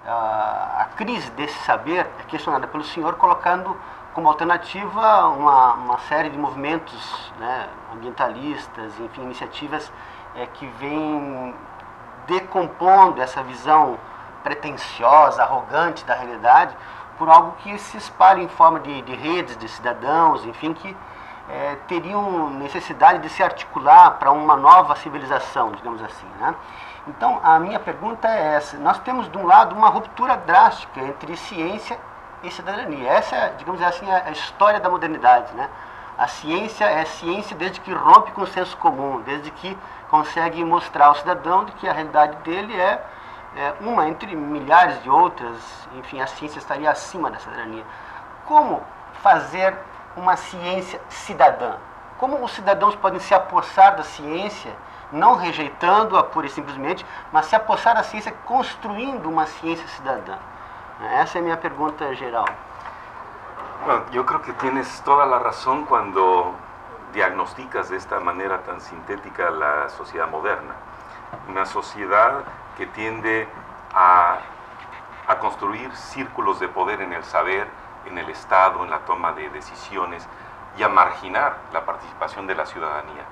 a crise desse saber é questionada pelo senhor, colocando como alternativa uma série de movimentos, né, ambientalistas, enfim, iniciativas que vêm decompondo essa visão pretensiosa, arrogante da realidade, por algo que se espalha em forma de redes de cidadãos, enfim, que teriam necessidade de se articular para uma nova civilização, digamos assim, né? Então, a minha pergunta é essa. Nós temos, de um lado, uma ruptura drástica entre ciência e cidadania. Essa é, digamos assim, a história da modernidade, né? A ciência é ciência desde que rompe com o senso comum, desde que consegue mostrar ao cidadão de que a realidade dele é uma entre milhares de outras. Enfim, a ciência estaria acima da cidadania. Como fazer uma ciência cidadã? Como os cidadãos podem se apossar da ciência, não rejeitando-a pura e simplesmente, mas se apossar da ciência construindo uma ciência cidadã? Essa é a minha pergunta geral. Bueno, yo creo que tienes toda la razón cuando diagnosticas de esta manera tan sintética la sociedad moderna. Una sociedad que tiende a construir círculos de poder en el saber, en el Estado, en la toma de decisiones, y a marginar la participación de la ciudadanía,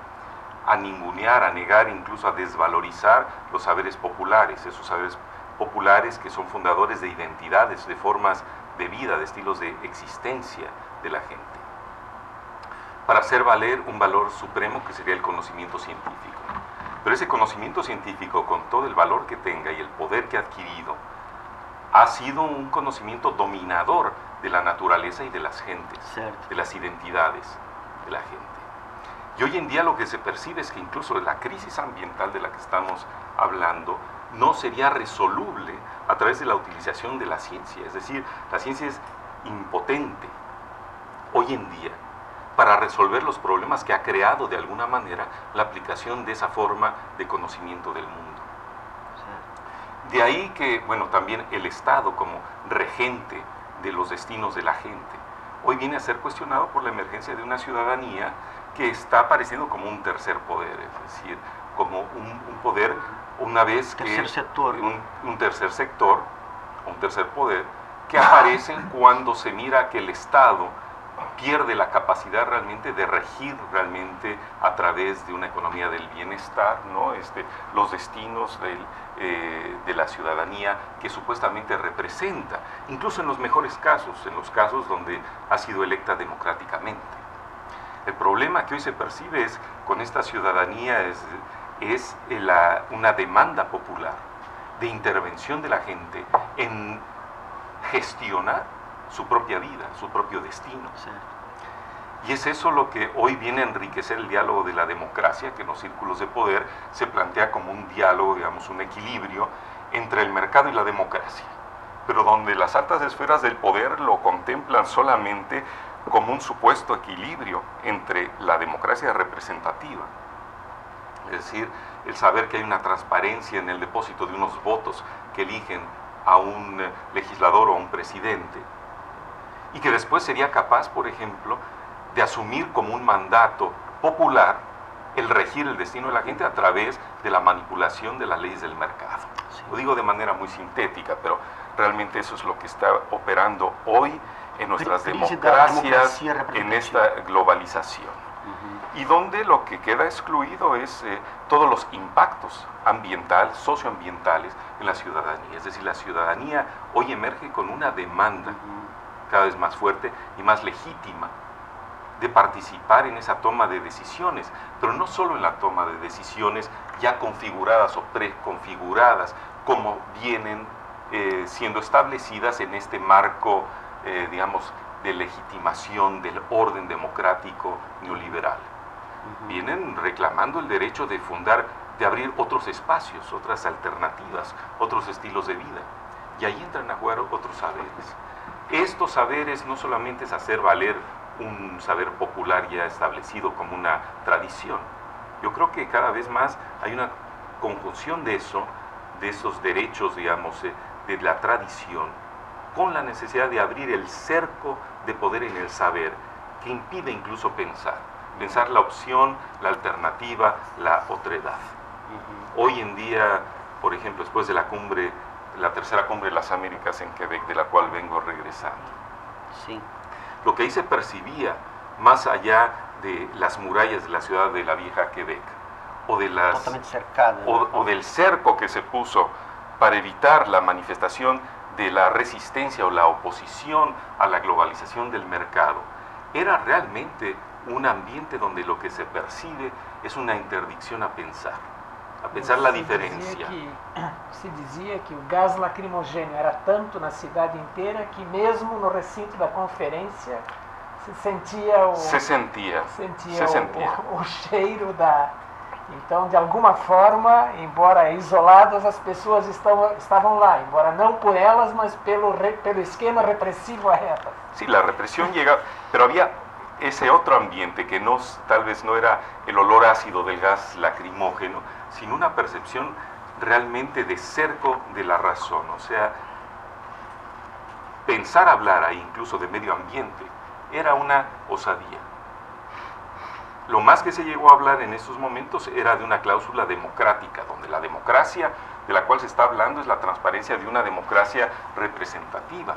a ningunear, a negar, incluso a desvalorizar los saberes populares, esos saberes populares que son fundadores de identidades, de formas de vida, de estilos de existencia de la gente, para hacer valer un valor supremo que sería el conocimiento científico. Pero ese conocimiento científico, con todo el valor que tenga y el poder que ha adquirido, ha sido un conocimiento dominador de la naturaleza y de las gentes, de las identidades de la gente. Y hoy en día lo que se percibe es que incluso la crisis ambiental de la que estamos hablando no sería resoluble a través de la utilización de la ciencia. Es decir, la ciencia es impotente hoy en día para resolver los problemas que ha creado de alguna manera la aplicación de esa forma de conocimiento del mundo. De ahí que, bueno, también el Estado como regente de los destinos de la gente, hoy viene a ser cuestionado por la emergencia de una ciudadanía que está apareciendo como un tercer poder, es decir, como un poder, una vez que un tercer sector, un tercer poder, que aparecen cuando se mira que el Estado pierde la capacidad realmente de regir realmente a través de una economía del bienestar, ¿no? Los destinos de la ciudadanía que supuestamente representa, incluso en los mejores casos, en los casos donde ha sido electa democráticamente. El problema que hoy se percibe es con esta ciudadanía es una demanda popular de intervención de la gente en gestionar su propia vida, su propio destino. Sí. Y es eso lo que hoy viene a enriquecer el diálogo de la democracia, que en los círculos de poder se plantea como un diálogo, digamos, un equilibrio entre el mercado y la democracia, pero donde las altas esferas del poder lo contemplan solamente como un supuesto equilibrio entre la democracia representativa, es decir, el saber que hay una transparencia en el depósito de unos votos que eligen a un legislador o a un presidente, y que después sería capaz, por ejemplo, de asumir como un mandato popular el regir el destino de la gente a través de la manipulación de las leyes del mercado. Sí. Lo digo de manera muy sintética, pero realmente eso es lo que está operando hoy en nuestras democracias, en esta globalización. Y donde lo que queda excluido es todos los impactos ambientales, socioambientales en la ciudadanía. Es decir, la ciudadanía hoy emerge con una demanda cada vez más fuerte y más legítima de participar en esa toma de decisiones, pero no solo en la toma de decisiones ya configuradas o preconfiguradas, como vienen siendo establecidas en este marco, digamos, de legitimación del orden democrático neoliberal. Vienen reclamando el derecho de fundar, de abrir otros espacios, otras alternativas, otros estilos de vida. Y ahí entran a jugar otros saberes. Estos saberes no solamente es hacer valer un saber popular ya establecido como una tradición. Yo creo que cada vez más hay una conjunción de eso, de esos derechos, digamos, de la tradición, con la necesidad de abrir el cerco de poder en el saber, que impide incluso pensar la opción, la alternativa, la otredad. Hoy en día, por ejemplo, después de la cumbre la tercera cumbre de las Américas en Quebec, de la cual vengo regresando. Sí. Lo que ahí se percibía, más allá de las murallas de la ciudad de la vieja Quebec, o, de las, Totalmente cercada. o del cerco que se puso para evitar la manifestación de la resistencia o la oposición a la globalización del mercado, era realmente un ambiente donde lo que se percibe es una interdicción a pensar la diferencia. Se dizia que o gás lacrimogêneo era tanto na cidade inteira que mesmo no recinto da conferência se sentia o cheiro da... Então, de alguma forma, embora isoladas, as pessoas estavam lá, embora não por elas, mas pelo esquema represivo a elas. Sí, la represión llegaba, pero había ese otro ambiente que tal vez no era el olor ácido del gas lacrimógeno, sino una percepción realmente de cerco de la razón. O sea, pensar hablar ahí incluso de medio ambiente era una osadía. Lo más que se llegó a hablar en estos momentos era de una cláusula democrática, donde la democracia de la cual se está hablando es la transparencia de una democracia representativa.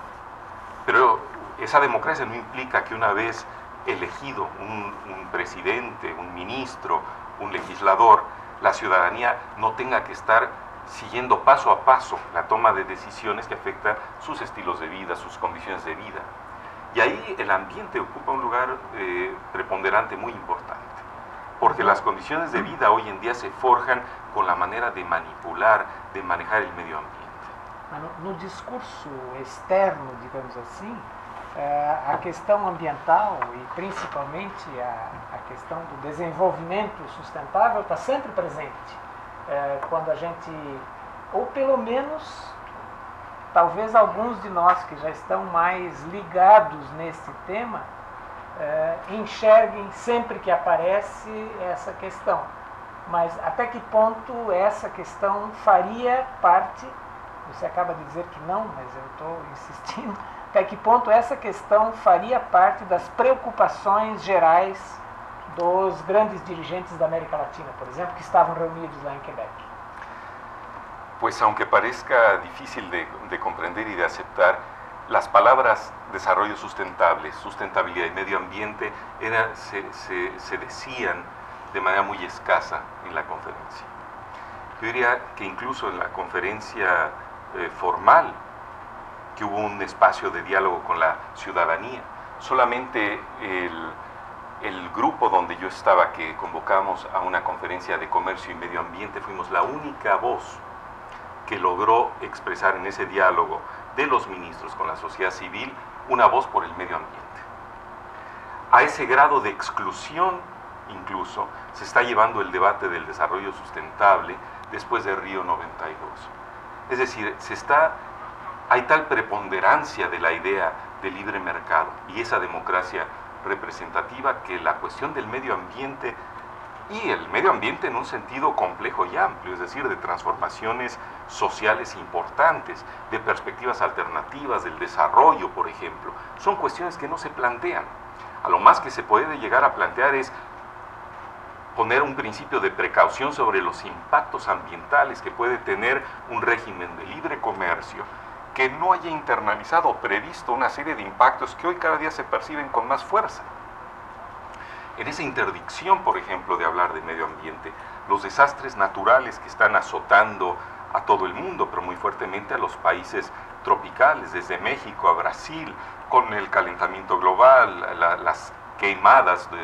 Pero esa democracia no implica que una vez elegido un presidente, un ministro, un legislador, la ciudadanía no tenga que estar siguiendo paso a paso la toma de decisiones que afectan sus estilos de vida, sus condiciones de vida. Y ahí el ambiente ocupa un lugar preponderante muy importante, porque las condiciones de vida hoy en día se forjan con la manera de manipular, de manejar el medio ambiente. No discurso externo, digamos assim, a questão ambiental e principalmente a questão do desenvolvimento sustentável está sempre presente. Quando a gente, ou pelo menos, talvez alguns de nós que já estão mais ligados nesse tema, enxerguem sempre que aparece essa questão. Mas até que ponto essa questão faria parte, você acaba de dizer que não, mas eu estou insistindo, até que ponto essa questão faria parte das preocupações gerais dos grandes dirigentes da América Latina, por exemplo, que estavam reunidos lá em Quebec? Pues aunque parezca difícil de comprender y de aceptar, las palabras desarrollo sustentable, sustentabilidad y medio ambiente se decían de manera muy escasa en la conferencia. Yo diría que incluso en la conferencia formal, que hubo un espacio de diálogo con la ciudadanía, solamente el grupo donde yo estaba, que convocamos a una conferencia de comercio y medio ambiente, fuimos la única voz que logró expresar en ese diálogo de los ministros con la sociedad civil una voz por el medio ambiente. A ese grado de exclusión, incluso, se está llevando el debate del desarrollo sustentable después de Río 92. Es decir, hay tal preponderancia de la idea de libre mercado y esa democracia representativa que la cuestión del medio ambiente, y el medio ambiente en un sentido complejo y amplio, es decir, de transformaciones sociales importantes, de perspectivas alternativas, del desarrollo, por ejemplo, son cuestiones que no se plantean. A lo más que se puede llegar a plantear es poner un principio de precaución sobre los impactos ambientales que puede tener un régimen de libre comercio que no haya internalizado o previsto una serie de impactos que hoy cada día se perciben con más fuerza. En esa interdicción, por ejemplo, de hablar de medio ambiente, los desastres naturales que están azotando a todo el mundo, pero muy fuertemente a los países tropicales, desde México a Brasil, con el calentamiento global, las quemadas de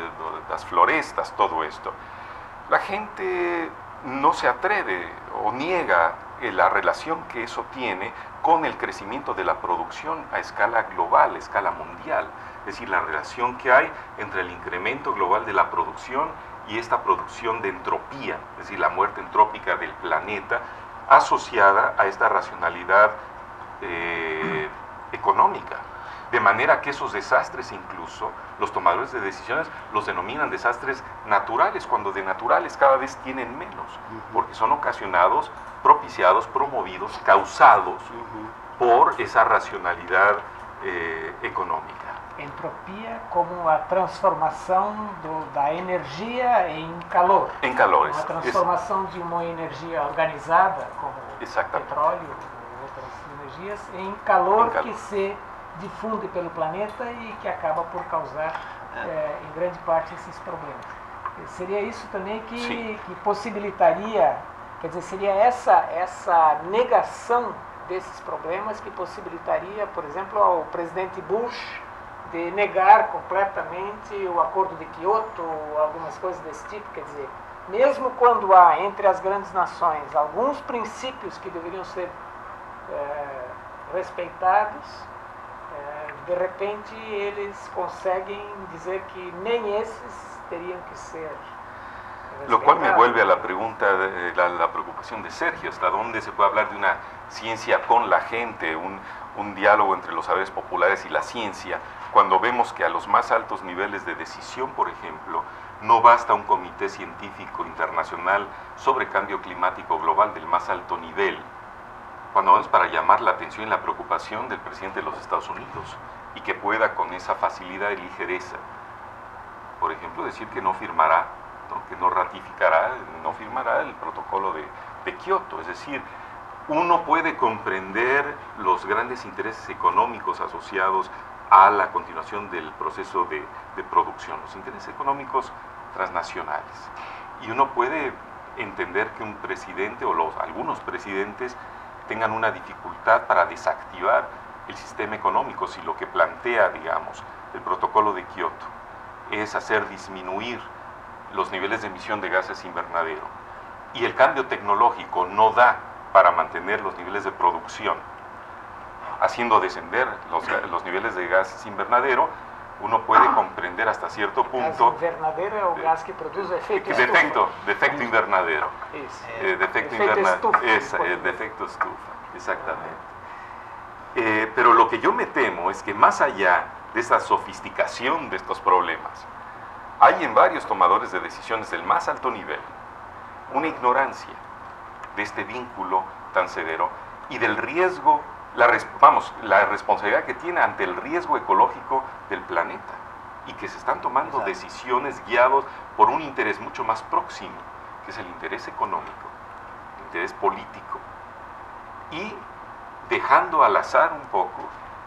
las florestas, todo esto. La gente no se atreve o niega la relación que eso tiene con el crecimiento de la producción a escala global, a escala mundial. Es decir, la relación que hay entre el incremento global de la producción y esta producción de entropía, es decir, la muerte entrópica del planeta, asociada a esta racionalidad económica. De manera que esos desastres, incluso los tomadores de decisiones los denominan desastres naturales, cuando de naturales cada vez tienen menos, porque son ocasionados, propiciados, promovidos, causados por esa racionalidad económica. Entropia como a transformação da energia em calor. Em calor. Uma transformação de uma energia organizada, como petróleo ou outras tecnologias em calor que se difunde pelo planeta e que acaba por causar, em grande parte, esses problemas. Seria isso também que possibilitaria, quer dizer, seria essa negação desses problemas que possibilitaria, por exemplo, ao presidente Bush de negar completamente o Acordo de Kyoto, algumas coisas desse tipo. Quer dizer, mesmo quando há entre as grandes nações alguns princípios que deveriam ser respeitados, de repente eles conseguem dizer que nem esses teriam que ser respeitados. Lo cual me vuelve a la pregunta, la preocupación de Sergio, ¿hasta dónde se puede hablar de una ciencia con la gente, un diálogo entre los saberes populares y la ciencia, cuando vemos que a los más altos niveles de decisión, por ejemplo, no basta un comité científico internacional sobre cambio climático global del más alto nivel, cuando vamos para llamar la atención y la preocupación del presidente de los Estados Unidos, y que pueda con esa facilidad y ligereza, por ejemplo, decir que no firmará, que no ratificará, no firmará el protocolo de Kioto. Es decir, uno puede comprender los grandes intereses económicos asociados a la continuación del proceso de producción, los intereses económicos transnacionales. Y uno puede entender que un presidente o algunos presidentes tengan una dificultad para desactivar el sistema económico si lo que plantea, digamos, el protocolo de Kioto es hacer disminuir los niveles de emisión de gases invernadero y el cambio tecnológico no da para mantener los niveles de producción, haciendo descender los niveles de gases invernadero, uno puede comprender hasta cierto punto... ¿Gas invernadero o gas que produce efecto estufa? Defecto invernadero. Defecto estufa. Defecto estufa, exactamente. Pero lo que yo me temo es que más allá de esa sofisticación de estos problemas, hay en varios tomadores de decisiones del más alto nivel una ignorancia de este vínculo tan severo y del riesgo, la responsabilidad que tiene ante el riesgo ecológico del planeta, y que se están tomando decisiones guiados por un interés mucho más próximo, que es el interés económico, el interés político, y dejando al azar un poco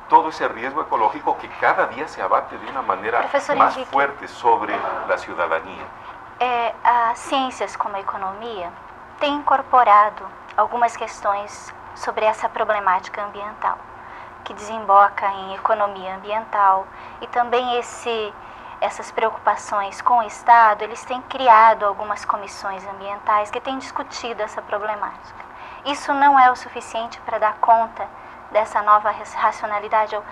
todo ese riesgo ecológico que cada día se abate de una manera más fuerte sobre la ciudadanía. As ciências como a economia têm incorporado algumas questões sobre essa problemática ambiental, que desemboca em economia ambiental, e também essas preocupações com o Estado, eles têm criado algumas comissões ambientais que têm discutido essa problemática. Isso não é o suficiente para dar conta dessa nova racionalidade, ou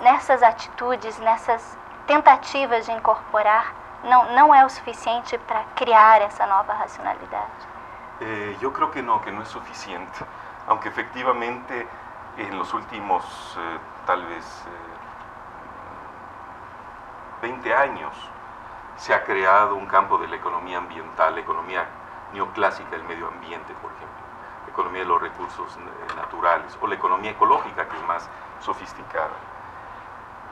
nessas atitudes, nessas tentativas de incorporar, não é o suficiente para criar essa nova racionalidade? Yo creo que no es suficiente, aunque efectivamente en los últimos tal vez 20 años se ha creado un campo de la economía ambiental, la economía neoclásica del medio ambiente, por ejemplo, la economía de los recursos naturales, o la economía ecológica, que es más sofisticada.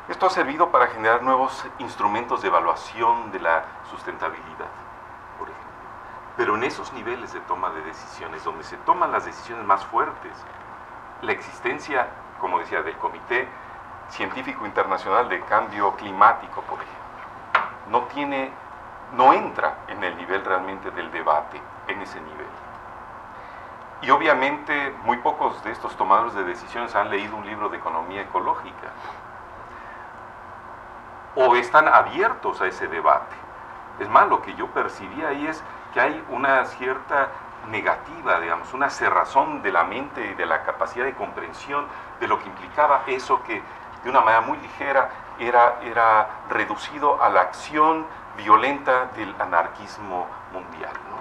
Esto ha servido para generar nuevos instrumentos de evaluación de la sustentabilidad, por ejemplo. Pero en esos niveles de toma de decisiones, donde se toman las decisiones más fuertes, la existencia, como decía, del Comité Científico Internacional de Cambio Climático, por ejemplo, no entra en el nivel realmente del debate, en ese nivel. Y obviamente muy pocos de estos tomadores de decisiones han leído un libro de economía ecológica, o están abiertos a ese debate. Es más, lo que yo percibí ahí es que hay una cierta negativa, digamos, una cerrazón de la mente y de la capacidad de comprensión de lo que implicaba eso que de una manera muy ligera era reducido a la acción violenta del anarquismo mundial, ¿no?